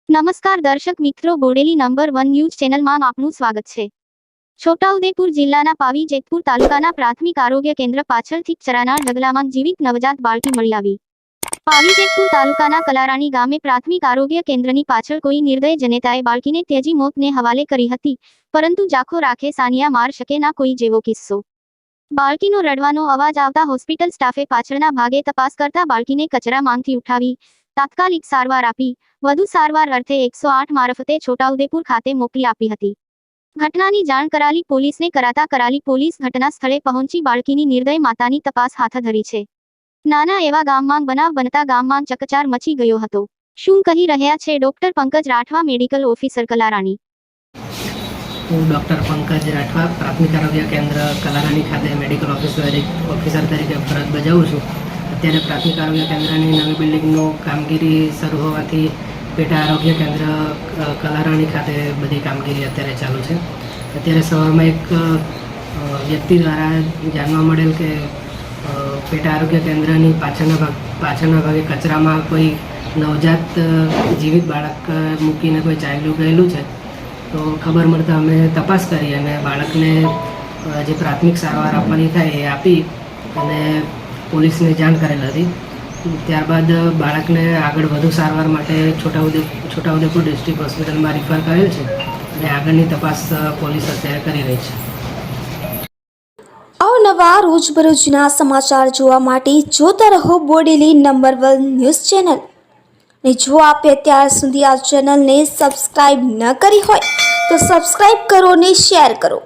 નમસ્કાર દર્શક મિત્રો, બોડેલી નંબર 1 ન્યૂઝ ચેનલમાં આપનું સ્વાગત છે। છોટાઉદેપુર જિલ્લાના પાવી જેતપુર તાલુકાના પ્રાથમિક આરોગ્ય કેન્દ્ર પાછળથી ચરાનાર ઢગલામાં જીવિત નવજાત બાળકી મળી આવી। પાવી જેતપુર તાલુકાના કલારાણી ગામે પ્રાથમિક આરોગ્ય કેન્દ્રની પાછળ કોઈ નિર્દય જનેતાએ બાળકીને ત્યજી મોતને હવાલે કરી હતી, પરંતુ જાખો રાખે સાનિયા માર શકે ના કોઈ જેવો કિસ્સો। બાળકીનો રડવાનો અવાજ આવતા હોસ્પિટલ સ્ટાફે પાછળના ભાગે તપાસ કરતા બાળકીને કચરામાંથી ઉઠાવી તાત્કાલિક સારવાર આપી વધુ સારવાર અર્થે 108 મારફતે છોટાઉદેપુર ખાતે મોકલી આપી હતી। ઘટનાની જાણ કરાલી પોલીસને કરાતા કરાલી પોલીસ ઘટના સ્થળે પહોંચી બાળકીની નિર્દય માતાની તપાસ હાથ ધરી છે। નાના એવા ગામમાં બનાવ બનતા ગામમાં ચકચાર મચી ગયો હતો। શું કહી રહ્યા છે doctor Pankaj Rathwa, medical officer Kalarani? હું ડૉક્ટર પંકજ રાઠવા પ્રાથમિક આરોગ્ય કેન્દ્ર કલારાણી ખાતે મેડિકલ ઓફિસર તરીકે ફરજ બજાવું છું। અત્યારે પ્રાથમિક આરોગ્ય કેન્દ્રની નવી બિલ્ડિંગનું કામગીરી શરૂ હોવાથી પેટા આરોગ્ય કેન્દ્ર કલારાણી ખાતે બધી કામગીરી અત્યારે ચાલુ છે। અત્યારે સવારમાં એક વ્યક્તિ દ્વારા જાણવા મળેલ કે પેટા આરોગ્ય કેન્દ્રની પાછળના ભાગે કચરામાં કોઈ નવજાત જીવિત બાળક મૂકીને કોઈ ચાલ્યું ગયેલું છે। તો ખબર મળતા અમે તપાસ કરી અને બાળકને જે પ્રાથમિક સારવાર આપવાની થાય એ આપી અને પોલીસને જાણ કરેલ હતી। ત્યારબાદ બાળકને આગળ વધુ સારવાર માટે છોટાઉદેપુર ડિસ્ટ્રિક્ટ હોસ્પિટલમાં રિફર કરેલ છે અને આગળની તપાસ પોલીસ અત્યારે કરી રહી છે। અવનવા રોજબરોજના સમાચાર જોવા માટે જોતા રહો બોડેલી નંબર 1 ન્યૂઝ ચેનલ। ને જો આપે અત્યાર સુધી આ ચેનલને સબસ્ક્રાઇબ ન કરી હોય તો સબસ્ક્રાઇબ કરો અને શેર કરો।